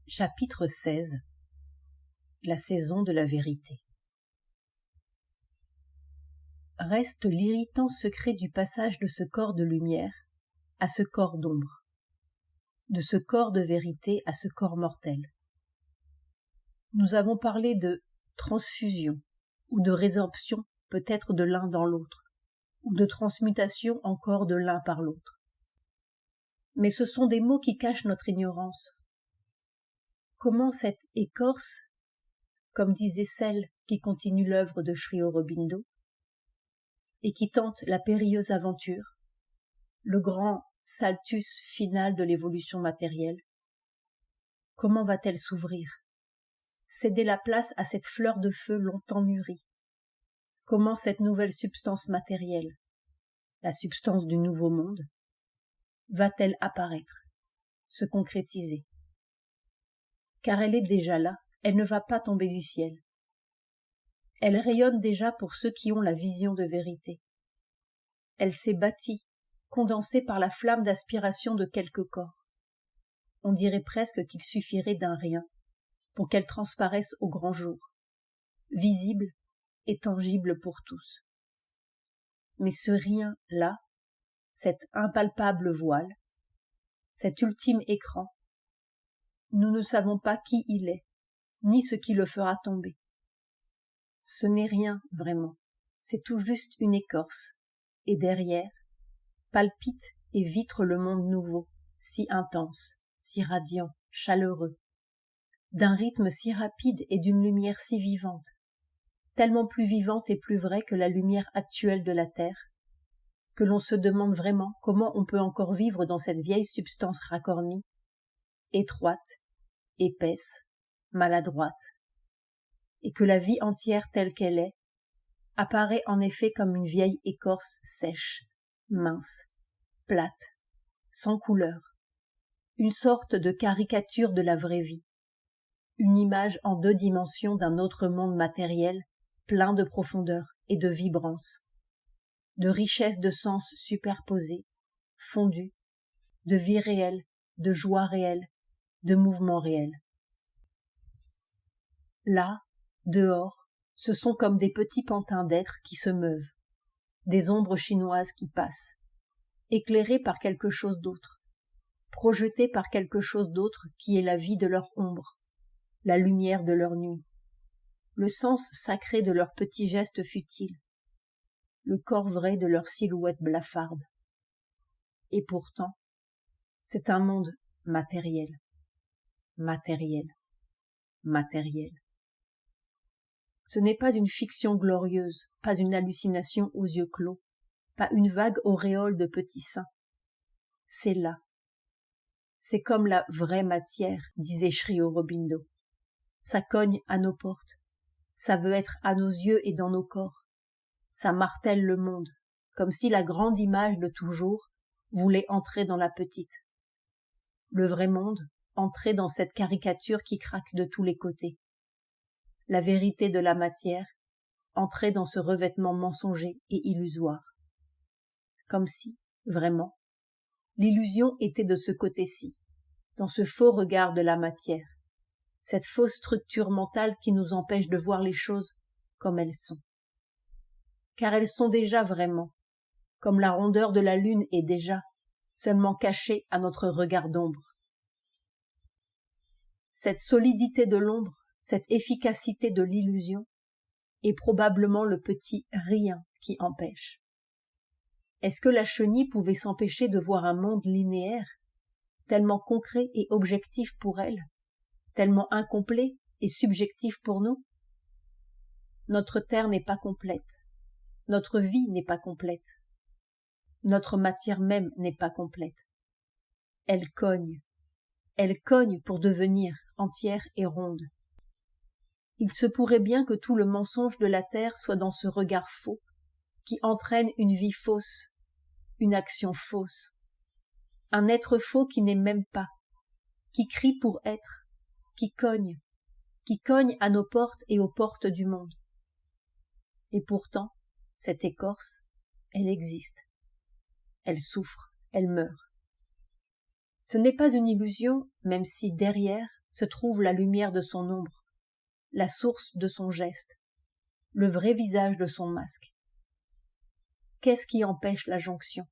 Chapitre 16 La saison de la vérité. Reste l'irritant secret du passage de ce corps de lumière à ce corps d'ombre, de ce corps de vérité à ce corps mortel. Nous avons parlé de transfusion ou de résorption peut-être de l'un dans l'autre, ou de transmutation encore de l'un par l'autre. Mais ce sont des mots qui cachent notre ignorance. Comment cette écorce, comme disait celle qui continue l'œuvre de Sri Aurobindo, et qui tente la périlleuse aventure, le grand saltus final de l'évolution matérielle, comment va-t-elle s'ouvrir, céder la place à cette fleur de feu longtemps mûrie? Comment cette nouvelle substance matérielle, la substance du nouveau monde, va-t-elle apparaître, se concrétiser? Car elle est déjà là, elle ne va pas tomber du ciel. Elle rayonne déjà pour ceux qui ont la vision de vérité. Elle s'est bâtie, condensée par la flamme d'aspiration de quelques corps. On dirait presque qu'il suffirait d'un rien pour qu'elle transparaisse au grand jour, visible et tangible pour tous. Mais ce rien-là, cet impalpable voile, cet ultime écran, nous ne savons pas qui il est, ni ce qui le fera tomber. Ce n'est rien vraiment, c'est tout juste une écorce, et derrière, palpite et vitre le monde nouveau, si intense, si radiant, chaleureux, d'un rythme si rapide et d'une lumière si vivante, tellement plus vivante et plus vraie que la lumière actuelle de la Terre, que l'on se demande vraiment comment on peut encore vivre dans cette vieille substance racornie, étroite, épaisse, maladroite, et que la vie entière telle qu'elle est apparaît en effet comme une vieille écorce sèche, mince, plate, sans couleur, une sorte de caricature de la vraie vie, une image en 2 dimensions d'un autre monde matériel plein de profondeur et de vibrance, de richesse de sens superposés, fondus, de vie réelle, de joie réelle, de mouvement réel. Là, dehors, ce sont comme des petits pantins d'êtres qui se meuvent, des ombres chinoises qui passent, éclairées par quelque chose d'autre, projetées par quelque chose d'autre qui est la vie de leur ombre, la lumière de leur nuit, le sens sacré de leurs petits gestes futiles, le corps vrai de leur silhouette blafarde. Et pourtant, c'est un monde matériel, matériel, matériel. Ce n'est pas une fiction glorieuse, pas une hallucination aux yeux clos, pas une vague auréole de petits seins. C'est là. C'est comme la vraie matière, disait Sri Aurobindo. Ça cogne à nos portes. Ça veut être à nos yeux et dans nos corps. Ça martèle le monde, comme si la grande image de toujours voulait entrer dans la petite. Le vrai monde entrait dans cette caricature qui craque de tous les côtés. La vérité de la matière entrait dans ce revêtement mensonger et illusoire. Comme si, vraiment, l'illusion était de ce côté-ci, dans ce faux regard de la matière, cette fausse structure mentale qui nous empêche de voir les choses comme elles sont. Car elles sont déjà vraiment, comme la rondeur de la lune est déjà, seulement cachée à notre regard d'ombre. Cette solidité de l'ombre, cette efficacité de l'illusion, est probablement le petit rien qui empêche. Est-ce que la chenille pouvait s'empêcher de voir un monde linéaire, tellement concret et objectif pour elle, tellement incomplet et subjectif pour nous? Notre terre n'est pas complète, notre vie n'est pas complète, notre matière même n'est pas complète. Elle cogne pour devenir entière et ronde. Il se pourrait bien que tout le mensonge de la terre soit dans ce regard faux, qui entraîne une vie fausse, une action fausse, un être faux qui n'est même pas, qui crie pour être, qui cogne à nos portes et aux portes du monde. Et pourtant, cette écorce, elle existe, elle souffre, elle meurt. Ce n'est pas une illusion, même si derrière, se trouve la lumière de son ombre, la source de son geste, le vrai visage de son masque. Qu'est-ce qui empêche la jonction?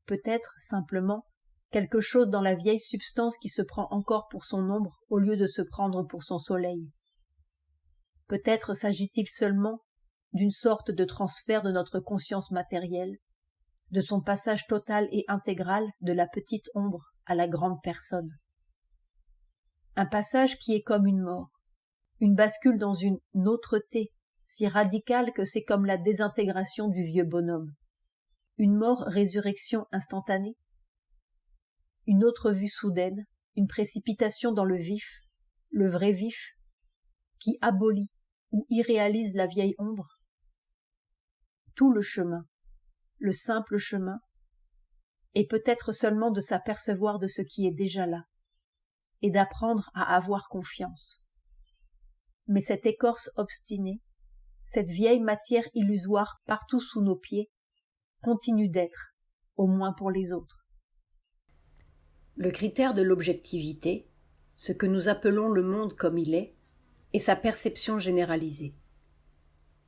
Peut-être, simplement, quelque chose dans la vieille substance qui se prend encore pour son ombre au lieu de se prendre pour son soleil. Peut-être s'agit-il seulement d'une sorte de transfert de notre conscience matérielle, de son passage total et intégral de la petite ombre à la grande personne. Un passage qui est comme une mort, une bascule dans une autreté si radicale que c'est comme la désintégration du vieux bonhomme. Une mort-résurrection instantanée, une autre vue soudaine, une précipitation dans le vif, le vrai vif, qui abolit ou irréalise la vieille ombre. Tout le chemin, le simple chemin, est peut-être seulement de s'apercevoir de ce qui est déjà là, et d'apprendre à avoir confiance. Mais cette écorce obstinée, cette vieille matière illusoire partout sous nos pieds, continue d'être, au moins pour les autres. Le critère de l'objectivité, ce que nous appelons le monde comme il est sa perception généralisée.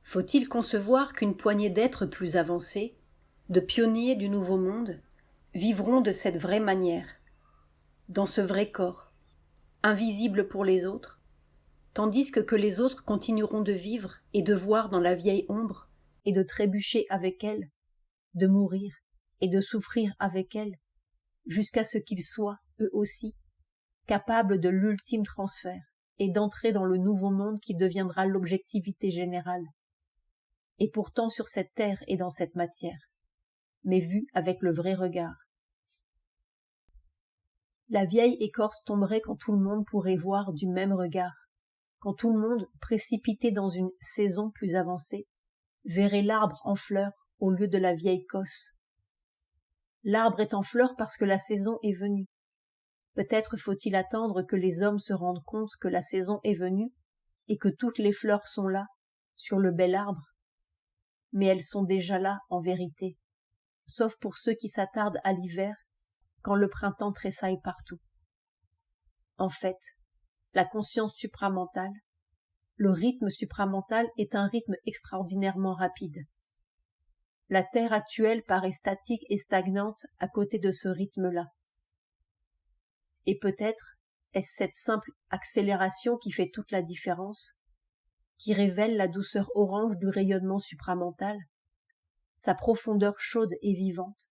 Faut-il concevoir qu'une poignée d'êtres plus avancés, de pionniers du nouveau monde, vivront de cette vraie manière, dans ce vrai corps, invisible pour les autres, tandis que les autres continueront de vivre et de voir dans la vieille ombre et de trébucher avec elle, de mourir et de souffrir avec elle, jusqu'à ce qu'ils soient, eux aussi, capables de l'ultime transfert et d'entrer dans le nouveau monde qui deviendra l'objectivité générale. Et pourtant sur cette terre et dans cette matière, mais vue avec le vrai regard. La vieille écorce tomberait quand tout le monde pourrait voir du même regard, quand tout le monde, précipité dans une saison plus avancée, verrait l'arbre en fleurs au lieu de la vieille cosse. L'arbre est en fleurs parce que la saison est venue. Peut-être faut-il attendre que les hommes se rendent compte que la saison est venue et que toutes les fleurs sont là, sur le bel arbre. Mais elles sont déjà là, en vérité, sauf pour ceux qui s'attardent à l'hiver, quand le printemps tressaille partout. En fait, la conscience supramentale, le rythme supramental est un rythme extraordinairement rapide. La Terre actuelle paraît statique et stagnante à côté de ce rythme-là. Et peut-être est-ce cette simple accélération qui fait toute la différence, qui révèle la douceur orange du rayonnement supramental, sa profondeur chaude et vivante,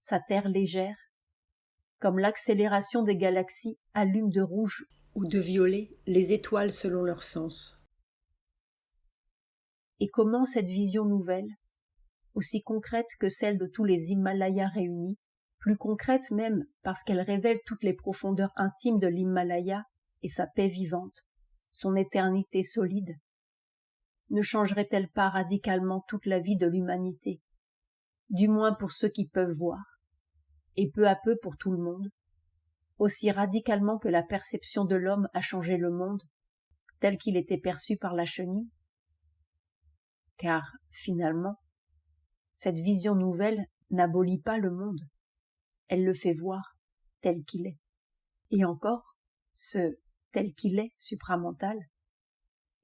sa terre légère, comme l'accélération des galaxies allume de rouge ou de violet les étoiles selon leur sens. Et comment cette vision nouvelle, aussi concrète que celle de tous les Himalayas réunis, plus concrète même parce qu'elle révèle toutes les profondeurs intimes de l'Himalaya et sa paix vivante, son éternité solide, ne changerait-elle pas radicalement toute la vie de l'humanité, du moins pour ceux qui peuvent voir, et peu à peu pour tout le monde, aussi radicalement que la perception de l'homme a changé le monde, tel qu'il était perçu par la chenille? Car, finalement, cette vision nouvelle n'abolit pas le monde, elle le fait voir tel qu'il est. Et encore, ce tel qu'il est supramental,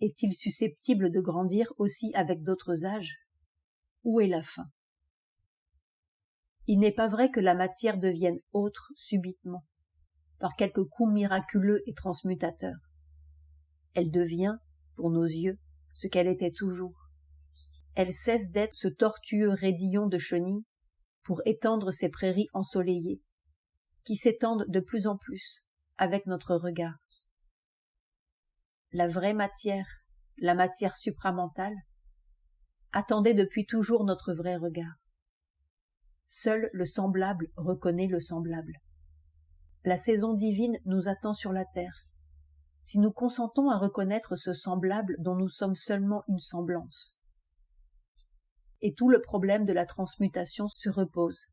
est-il susceptible de grandir aussi avec d'autres âges? Où est la fin? Il n'est pas vrai que la matière devienne autre subitement, par quelque coup miraculeux et transmutateur. Elle devient, pour nos yeux, ce qu'elle était toujours. Elle cesse d'être ce tortueux raidillon de chenille pour étendre ses prairies ensoleillées, qui s'étendent de plus en plus avec notre regard. La vraie matière, la matière supramentale, attendait depuis toujours notre vrai regard. Seul le semblable reconnaît le semblable. La saison divine nous attend sur la terre, si nous consentons à reconnaître ce semblable dont nous sommes seulement une semblance. Et tout le problème de la transmutation se repose.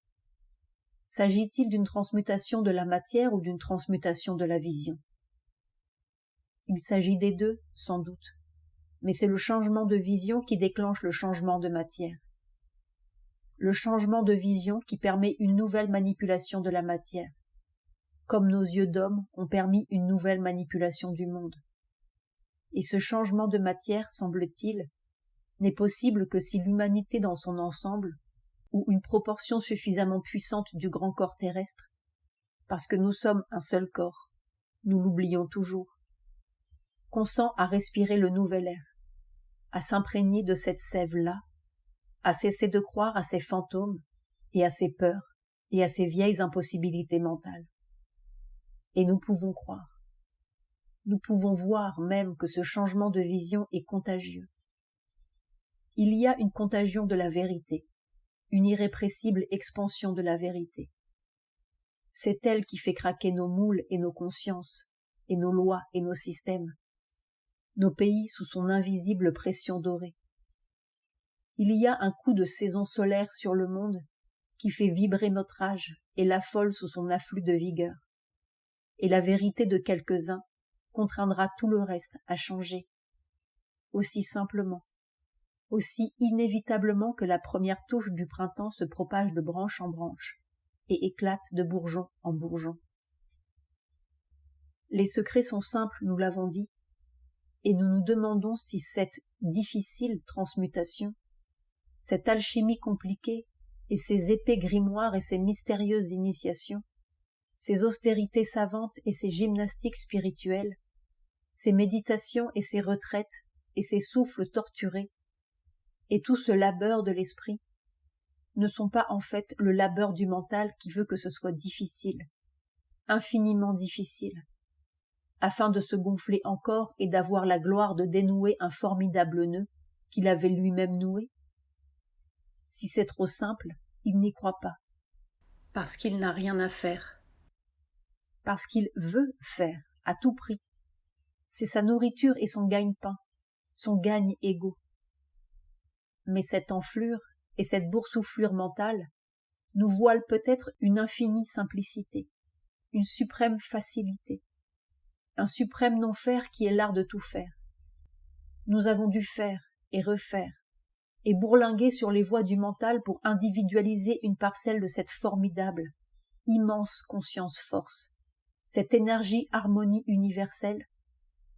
S'agit-il d'une transmutation de la matière ou d'une transmutation de la vision? Il s'agit des deux, sans doute, mais c'est le changement de vision qui déclenche le changement de matière. Le changement de vision qui permet une nouvelle manipulation de la matière. comme nos yeux d'homme ont permis une nouvelle manipulation du monde. Et ce changement de matière, semble-t-il, n'est possible que si l'humanité dans son ensemble, ou une proportion suffisamment puissante du grand corps terrestre, parce que nous sommes un seul corps, nous l'oublions toujours, consent à respirer le nouvel air, à s'imprégner de cette sève-là, à cesser de croire à ces fantômes et à ces peurs et à ces vieilles impossibilités mentales. Et nous pouvons croire. Nous pouvons voir même que ce changement de vision est contagieux. Il y a une contagion de la vérité, une irrépressible expansion de la vérité. C'est elle qui fait craquer nos moules et nos consciences, et nos lois et nos systèmes, nos pays sous son invisible pression dorée. Il y a un coup de saison solaire sur le monde qui fait vibrer notre âge et l'affole sous son afflux de vigueur. Et la vérité de quelques-uns contraindra tout le reste à changer, aussi simplement, aussi inévitablement que la première touche du printemps se propage de branche en branche et éclate de bourgeon en bourgeon. Les secrets sont simples, nous l'avons dit, et nous nous demandons si cette difficile transmutation, cette alchimie compliquée et ces épais grimoires et ces mystérieuses initiations, ces austérités savantes et ces gymnastiques spirituelles, ces méditations et ces retraites et ces souffles torturés, et tout ce labeur de l'esprit, ne sont pas en fait le labeur du mental qui veut que ce soit difficile, infiniment difficile, afin de se gonfler encore et d'avoir la gloire de dénouer un formidable nœud qu'il avait lui-même noué? Si c'est trop simple, il n'y croit pas, parce qu'il n'a rien à faire, parce qu'il veut faire à tout prix. C'est sa nourriture et son gagne-pain, son gagne égaux. Mais cette enflure et cette boursouflure mentale nous voilent peut-être une infinie simplicité, une suprême facilité, un suprême non-faire qui est l'art de tout faire. Nous avons dû faire et refaire, et bourlinguer sur les voies du mental pour individualiser une parcelle de cette formidable, immense conscience-force, cette énergie-harmonie universelle,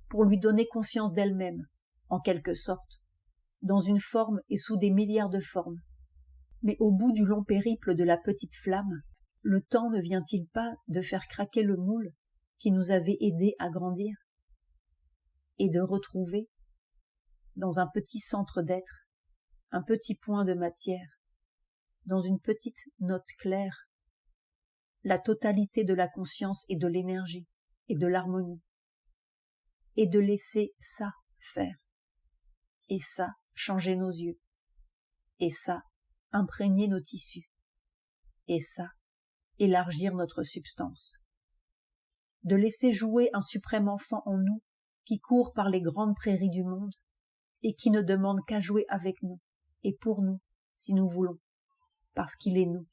pour lui donner conscience d'elle-même, en quelque sorte, dans une forme et sous des milliards de formes. Mais au bout du long périple de la petite flamme, le temps ne vient-il pas de faire craquer le moule qui nous avait aidés à grandir, et de retrouver, dans un petit centre d'être, un petit point de matière, dans une petite note claire, la totalité de la conscience et de l'énergie et de l'harmonie, et de laisser ça faire, et ça changer nos yeux, et ça imprégner nos tissus, et ça élargir notre substance, de laisser jouer un suprême enfant en nous qui court par les grandes prairies du monde et qui ne demande qu'à jouer avec nous et pour nous si nous voulons, parce qu'il est nous.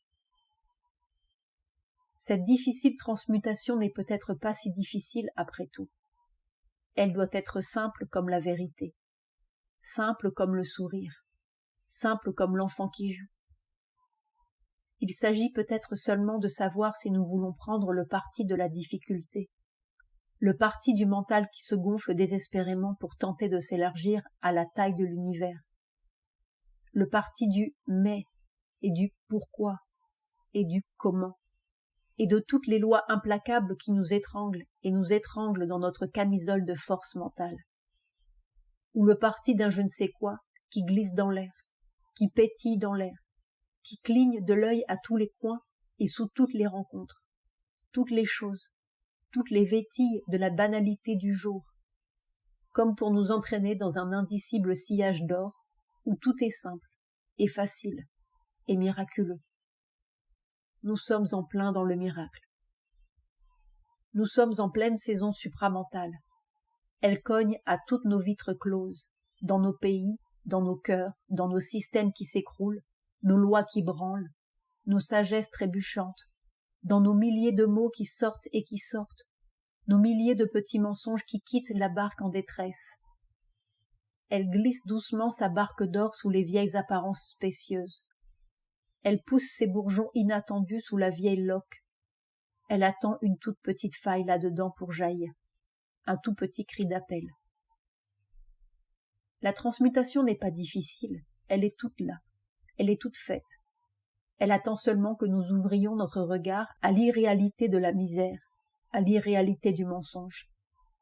Cette difficile transmutation n'est peut-être pas si difficile après tout. Elle doit être simple comme la vérité, simple comme le sourire, simple comme l'enfant qui joue. Il s'agit peut-être seulement de savoir si nous voulons prendre le parti de la difficulté, le parti du mental qui se gonfle désespérément pour tenter de s'élargir à la taille de l'univers, le parti du « mais » et du « pourquoi » et du « comment » et de toutes les lois implacables qui nous étranglent et nous étranglent dans notre camisole de force mentale, ou le parti d'un je ne sais quoi qui glisse dans l'air, qui pétille dans l'air, qui cligne de l'œil à tous les coins et sous toutes les rencontres, toutes les choses, toutes les vétilles de la banalité du jour, comme pour nous entraîner dans un indicible sillage d'or où tout est simple et facile et miraculeux. Nous sommes en plein dans le miracle. Nous sommes en pleine saison supramentale. Elle cogne à toutes nos vitres closes, dans nos pays, dans nos cœurs, dans nos systèmes qui s'écroulent, nos lois qui branlent, nos sagesses trébuchantes, dans nos milliers de mots qui sortent et qui sortent, nos milliers de petits mensonges qui quittent la barque en détresse. Elle glisse doucement sa barque d'or sous les vieilles apparences spécieuses. Elle pousse ses bourgeons inattendus sous la vieille loque. Elle attend une toute petite faille là-dedans pour jaillir, un tout petit cri d'appel. La transmutation n'est pas difficile, elle est toute là, elle est toute faite. Elle attend seulement que nous ouvrions notre regard à l'irréalité de la misère, à l'irréalité du mensonge,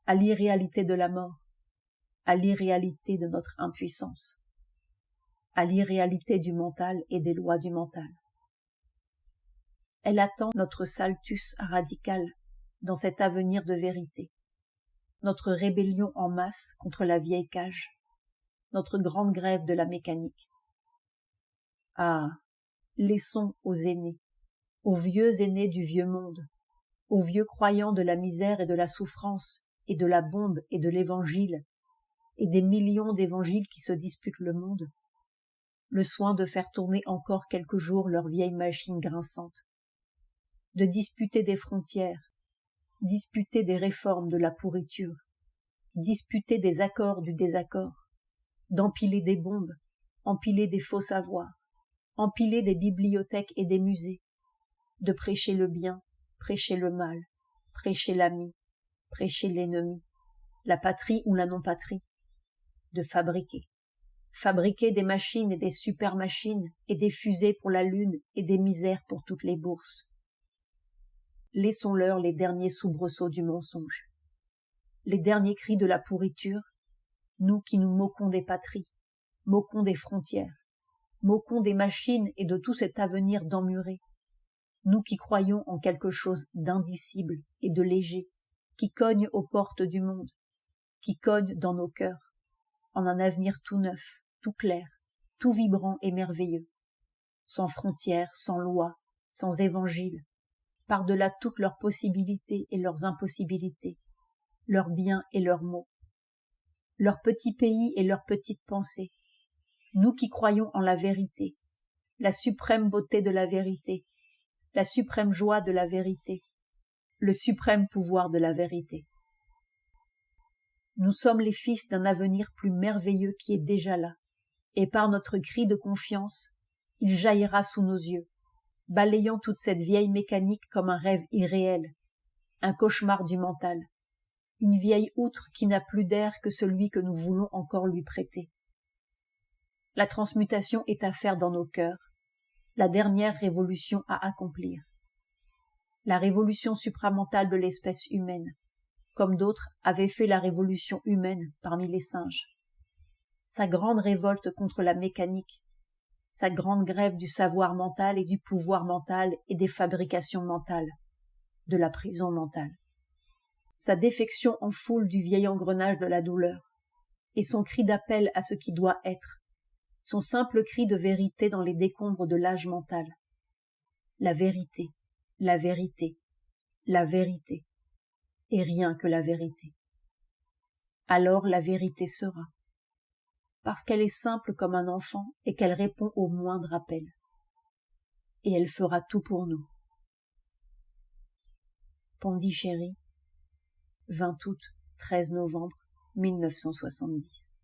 à l'irréalité de la mort, à l'irréalité de notre impuissance, à l'irréalité du mental et des lois du mental. Elle attend notre saltus radical dans cet avenir de vérité, notre rébellion en masse contre la vieille cage, notre grande grève de la mécanique. Ah, laissons aux aînés, aux vieux aînés du vieux monde, aux vieux croyants de la misère et de la souffrance, et de la bombe et de l'évangile, et des millions d'évangiles qui se disputent le monde, le soin de faire tourner encore quelques jours leur vieille machine grinçante, de disputer des frontières, disputer des réformes de la pourriture, disputer des accords du désaccord, d'empiler des bombes, empiler des faux savoirs, empiler des bibliothèques et des musées, de prêcher le bien, prêcher le mal, prêcher l'ami, prêcher l'ennemi, la patrie ou la non-patrie, de fabriquer des machines et des super-machines et des fusées pour la lune et des misères pour toutes les bourses. Laissons-leur les derniers soubresauts du mensonge, les derniers cris de la pourriture, nous qui nous moquons des patries, moquons des frontières, moquons des machines et de tout cet avenir d'emmuré, nous qui croyons en quelque chose d'indicible et de léger, qui cogne aux portes du monde, qui cogne dans nos cœurs, en un avenir tout neuf, tout clair, tout vibrant et merveilleux, sans frontières, sans loi, sans évangile, par-delà toutes leurs possibilités et leurs impossibilités, leurs biens et leurs maux, leur petit pays et leurs petites pensées, nous qui croyons en la vérité, la suprême beauté de la vérité, la suprême joie de la vérité, le suprême pouvoir de la vérité. Nous sommes les fils d'un avenir plus merveilleux qui est déjà là, et par notre cri de confiance, il jaillira sous nos yeux, balayant toute cette vieille mécanique comme un rêve irréel, un cauchemar du mental, une vieille outre qui n'a plus d'air que celui que nous voulons encore lui prêter. La transmutation est à faire dans nos cœurs, la dernière révolution à accomplir. La révolution supramentale de l'espèce humaine, comme d'autres avaient fait la révolution humaine parmi les singes. Sa grande révolte contre la mécanique, sa grande grève du savoir mental et du pouvoir mental et des fabrications mentales, de la prison mentale. Sa défection en foule du vieil engrenage de la douleur, et son cri d'appel à ce qui doit être, son simple cri de vérité dans les décombres de l'âge mental. La vérité, la vérité, la vérité, et rien que la vérité. Alors la vérité sera, parce qu'elle est simple comme un enfant et qu'elle répond au moindre appel. Et elle fera tout pour nous. Pondichéry, 20 août, 13 novembre 1970.